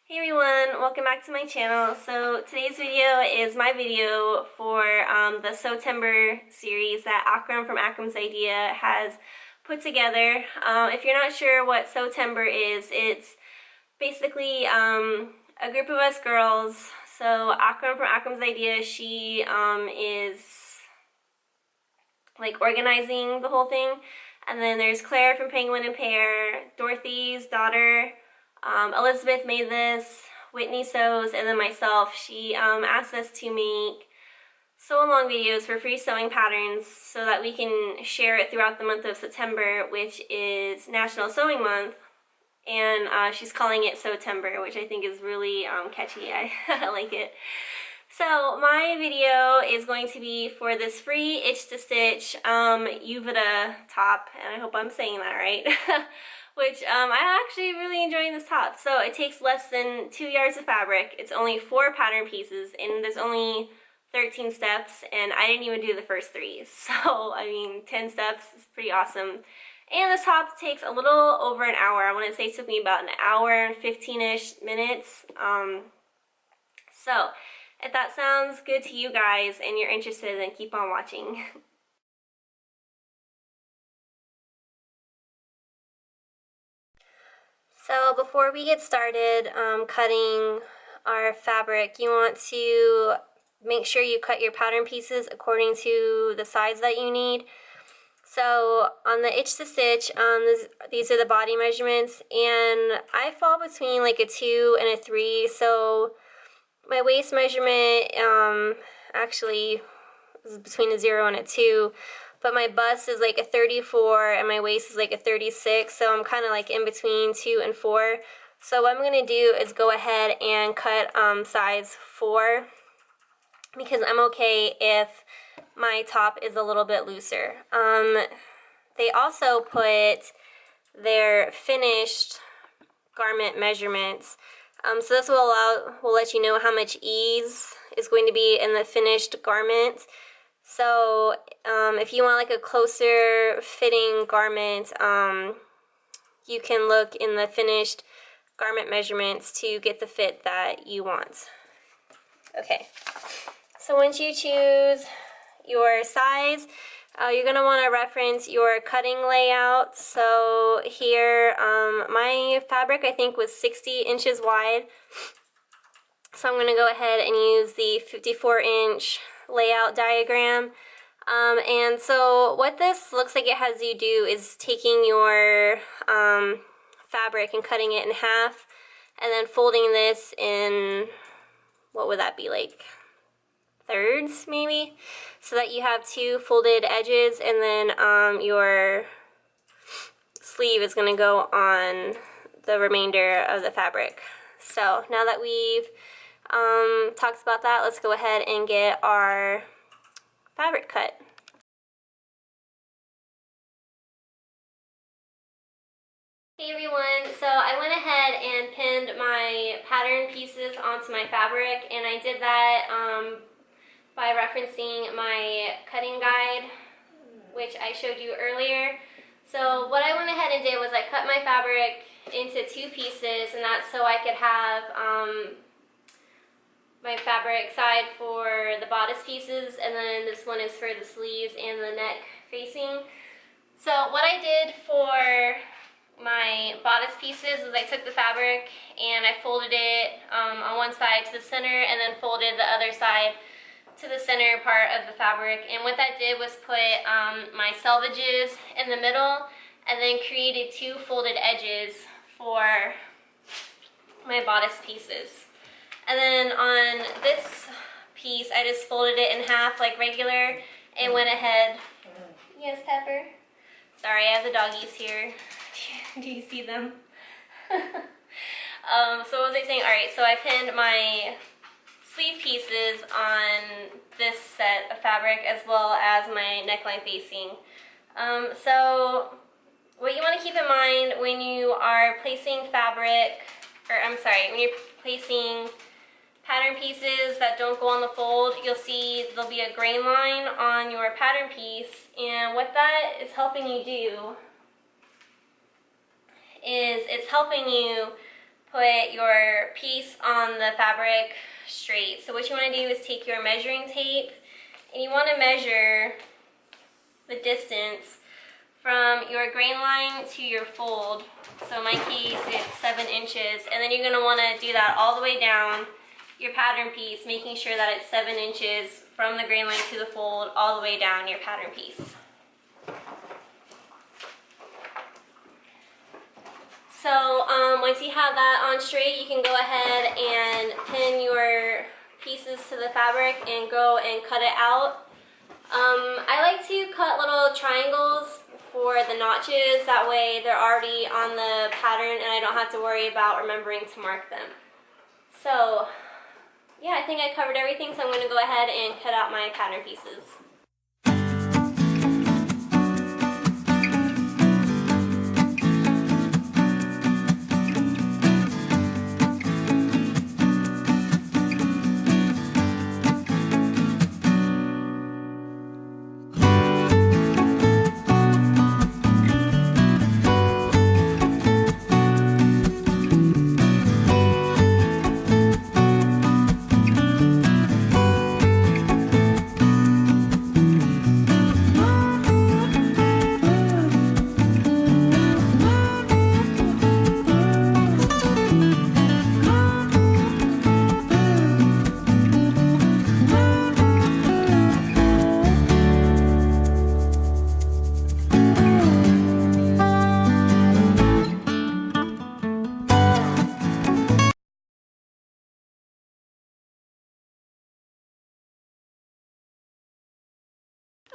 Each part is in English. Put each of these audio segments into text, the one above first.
Hey everyone, welcome back to my channel. So today's video is my video for the Sewtember series that Akram from Akram's Idea has put together. If you're not sure what Sewtember is, it's basically a group of us girls. So Akram from Akram's Idea, she is like organizing the whole thing. And then there's Claire from Penguin and Pear, Dorothy's daughter, Elizabeth made this, Whitney sews, and then myself. She asked us to make sew-along videos for free sewing patterns so that we can share it throughout the month of September, which is National Sewing Month. And she's calling it Sewtember, which I think is really catchy. I like it. So my video is going to be for this free Itch to Stitch Uvita top, and I hope I'm saying that right. Which I'm actually really enjoying this top. So it takes less than 2 yards of fabric. It's only 4 pattern pieces, and there's only 13 steps, and I didn't even do the first 3. So, I mean, 10 steps is pretty awesome. And this top takes a little over an hour. I want to say it took me about an hour and 15-ish minutes. So, if that sounds good to you guys and you're interested, then keep on watching. So before we get started cutting our fabric, you want to make sure you cut your pattern pieces according to the size that you need. So on the Itch to Stitch, these are the body measurements, and I fall between like a 2 and a 3. So my waist measurement actually is between a 0 and a 2. But my bust is like a 34 and my waist is like a 36, so I'm kind of like in between 2 and 4. So what I'm going to do is go ahead and cut size 4 because I'm okay if my top is a little bit looser. They also put their finished garment measurements. So this will let you know how much ease is going to be in the finished garment. So if you want like a closer fitting garment, you can look in the finished garment measurements to get the fit that you want. Okay, so once you choose your size, you're going to want to reference your cutting layout. So here, my fabric I think was 60 inches wide. So I'm going to go ahead and use the 54-inch layout diagram. And so what this looks like it has you do is taking your fabric and cutting it in half and then folding this in, what would that be, like thirds maybe, so that you have 2 folded edges, and then your sleeve is going to go on the remainder of the fabric. So now that we've talked about that, let's go ahead and get our fabric cut. Hey everyone, so I went ahead and pinned my pattern pieces onto my fabric, and I did that by referencing my cutting guide, which I showed you earlier. So what I went ahead and did was I cut my fabric into 2 pieces, and that's so I could have my fabric side for the bodice pieces, and then this one is for the sleeves and the neck facing. So what I did for my bodice pieces was I took the fabric and I folded it on one side to the center, and then folded the other side to the center part of the fabric. And what that did was put my selvages in the middle, and then created 2 folded edges for my bodice pieces. And then on this piece, I just folded it in half like regular and went ahead. Yes, Pepper? Sorry, I have the doggies here. Do you see them? So what was I saying? Alright, so I pinned my sleeve pieces on this set of fabric as well as my neckline facing. So what you want to keep in mind when you are placing fabric, or I'm sorry, when you're placing pattern pieces that don't go on the fold, you'll see there'll be a grain line on your pattern piece, and what that is helping you do is it's helping you put your piece on the fabric straight. So what you want to do is take your measuring tape and you want to measure the distance from your grain line to your fold. So in my case it's 7 inches, and then you're going to want to do that all the way down your pattern piece, making sure that it's 7 inches from the grain line to the fold all the way down your pattern piece. So once you have that on straight, you can go ahead and pin your pieces to the fabric and go and cut it out. I like to cut little triangles for the notches, that way they're already on the pattern and I don't have to worry about remembering to mark them. So yeah, I think I covered everything, so I'm going to go ahead and cut out my pattern pieces.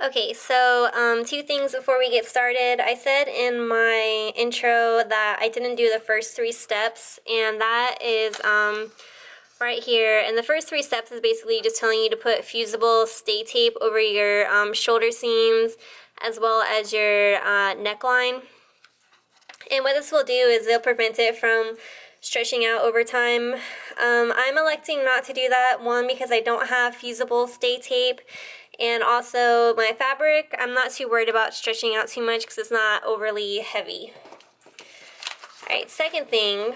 Okay, so 2 things before we get started. I said in my intro that I didn't do the first 3 steps, and that is right here. And the first 3 steps is basically just telling you to put fusible stay tape over your shoulder seams as well as your neckline. And what this will do is it'll prevent it from stretching out over time. I'm electing not to do that, one, because I don't have fusible stay tape, and also my fabric, I'm not too worried about stretching out too much because it's not overly heavy. Alright, second thing,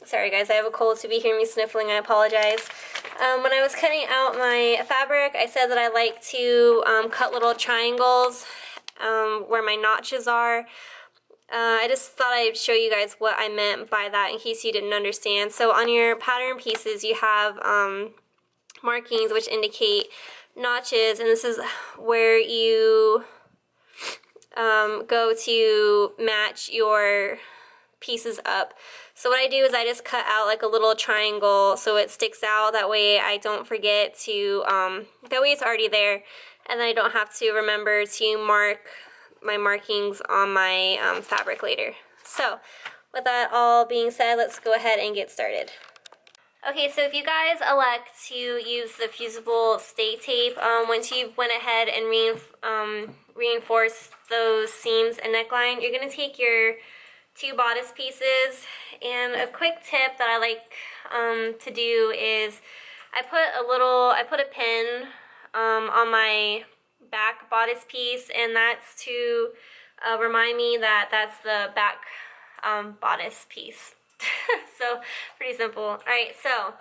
sorry guys, I have a cold, so if you hear me sniffling, I apologize. When I was cutting out my fabric, I said that I like to cut little triangles where my notches are. I just thought I'd show you guys what I meant by that in case you didn't understand. So on your pattern pieces you have markings which indicate notches, and this is where you go to match your pieces up. So what I do is I just cut out like a little triangle so it sticks out, that way I don't forget to, that way it's already there and then I don't have to remember to mark my markings on my fabric later. So with that all being said, let's go ahead and get started. Okay, so if you guys elect to use the fusible stay tape, once you've went ahead and reinforced those seams and neckline, you're going to take your 2 bodice pieces, and a quick tip that I like to do is I put a pin on my back bodice piece, and that's to remind me that that's the back bodice piece. So pretty simple. Alright, so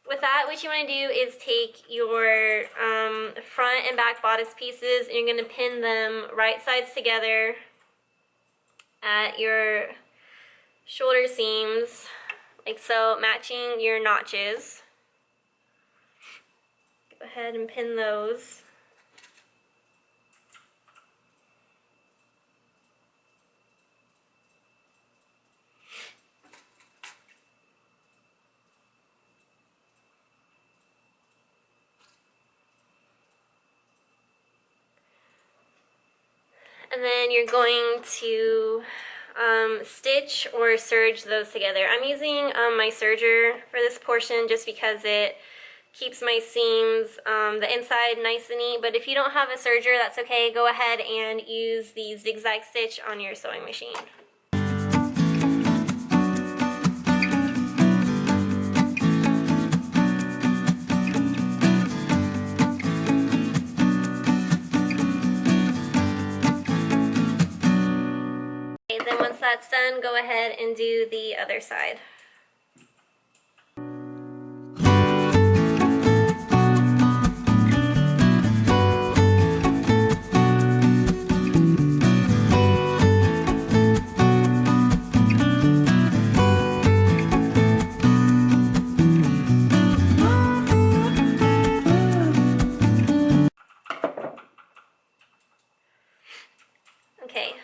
with that, what you want to do is take your front and back bodice pieces and you're going to pin them right sides together at your shoulder seams, like so, matching your notches. Go ahead and pin those. And then you're going to stitch or serge those together. I'm using my serger for this portion just because it keeps my seams, the inside nice and neat, but if you don't have a serger, that's okay. Go ahead and use the zigzag stitch on your sewing machine. that's done, go ahead and do the other side. Okay,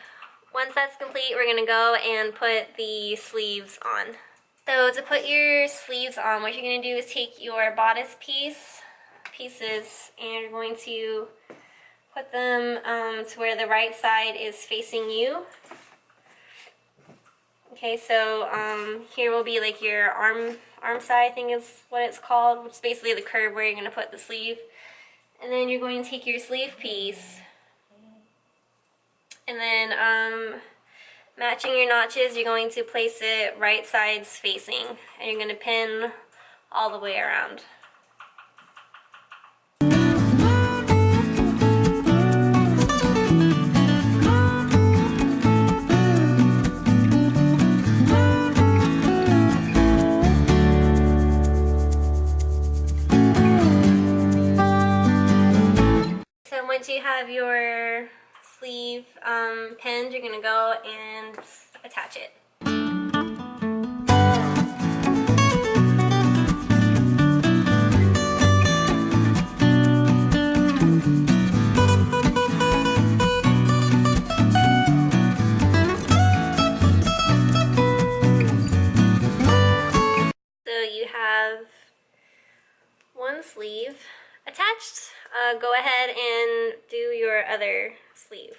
once that's complete, we're gonna go and put the sleeves on. So to put your sleeves on, what you're gonna do is take your bodice pieces and you're going to put them to where the right side is facing you. Okay, so here will be like your arm side, I think is what it's called, which is basically the curve where you're gonna put the sleeve. And then you're going to take your sleeve piece and then matching your notches, you're going to place it right sides facing, and you're going to pin all the way around. So once you have your sleeve pinned, you're going to go and attach it. So you have one sleeve attached. Go ahead and do your other sleeve.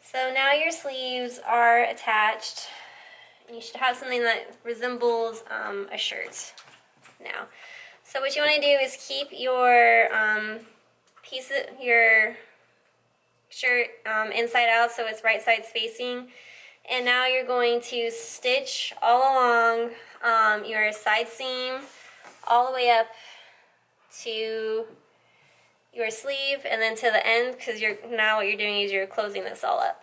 So now your sleeves are attached. You should have something that resembles a shirt now. So what you want to do is keep your your shirt inside out, so it's right sides facing. And now you're going to stitch all along your side seam all the way up to your sleeve and then to the end, because now what you're doing is you're closing this all up.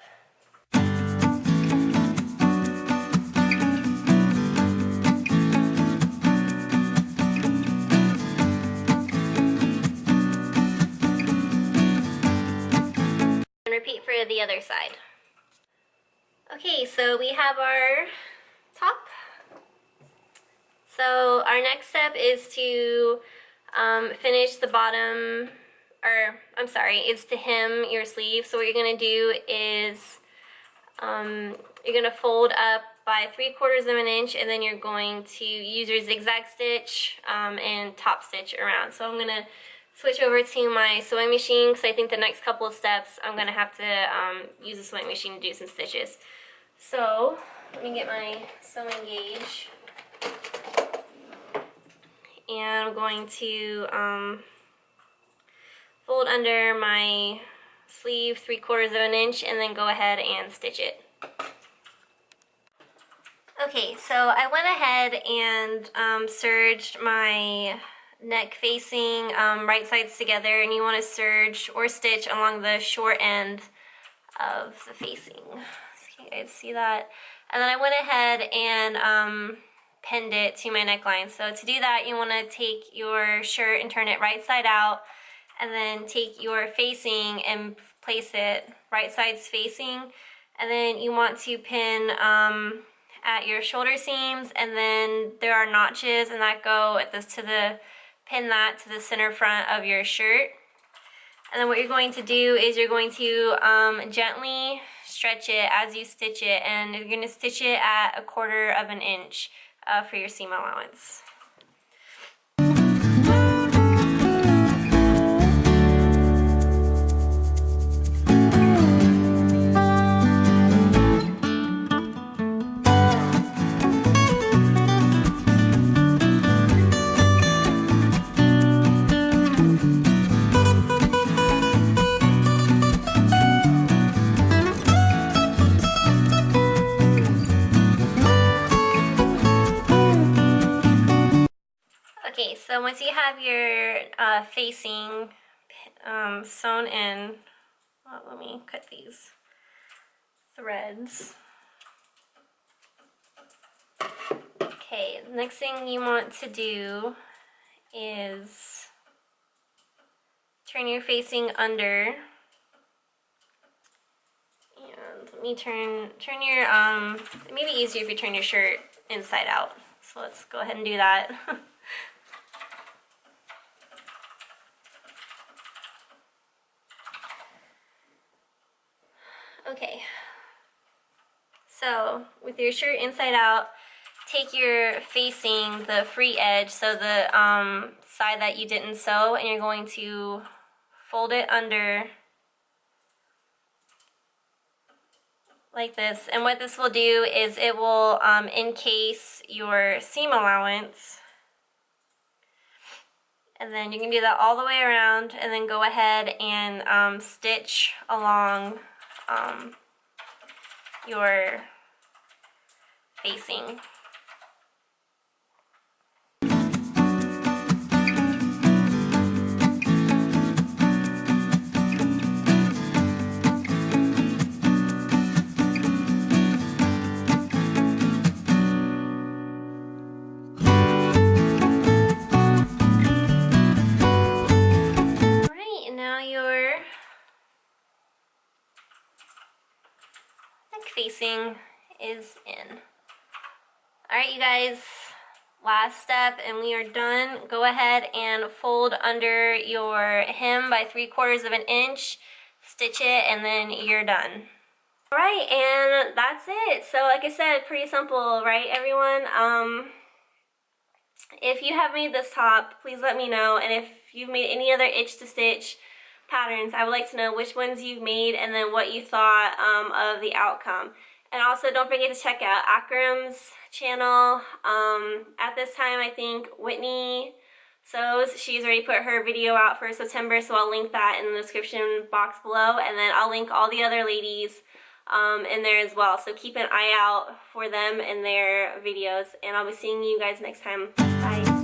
Repeat for the other side. Okay, so we have our top. So our next step is to finish the bottom, or I'm sorry, is to hem your sleeve. So what you're gonna do is you're gonna fold up by 3/4 of an inch, and then you're going to use your zigzag stitch and top stitch around. So I'm gonna switch over to my sewing machine because I think the next couple of steps I'm going to have to use the sewing machine to do some stitches. So let me get my sewing gauge, and I'm going to fold under my sleeve 3/4 of an inch and then go ahead and stitch it. Okay, so I went ahead and serged my neck facing right sides together, and you want to serge or stitch along the short end of the facing. Can you guys see that? And then I went ahead and pinned it to my neckline. So to do that, you want to take your shirt and turn it right side out, and then take your facing and place it right sides facing, and then you want to pin at your shoulder seams, and then there are notches and that go at this pin that to the center front of your shirt. And then what you're going to do is you're going to gently stretch it as you stitch it, and you're going to stitch it at 1/4 of an inch for your seam allowance. Okay, so once you have your facing sewn in, well, let me cut these threads. Okay, the next thing you want to do is turn your facing under. And let me turn your, it may be easier if you turn your shirt inside out. So let's go ahead and do that. Okay, so with your shirt inside out, take your facing, the free edge, so the side that you didn't sew, and you're going to fold it under like this. And what this will do is it will encase your seam allowance. And then you can do that all the way around, and then go ahead and stitch along your facing. Facing is in. Alright, you guys, last step and we are done. Go ahead and fold under your hem by 3/4 of an inch, stitch it, and then you're done. Alright, and that's it. So like I said, pretty simple, right everyone? If you have made this top, please let me know, and if you've made any other itch to stitch patterns, I would like to know which ones you've made and then what you thought of the outcome. And also don't forget to check out Akram's channel. At this time, I think Whitney sews. She's already put her video out for Sewtember, so I'll link that in the description box below, and then I'll link all the other ladies in there as well. So keep an eye out for them and their videos, and I'll be seeing you guys next time. Bye.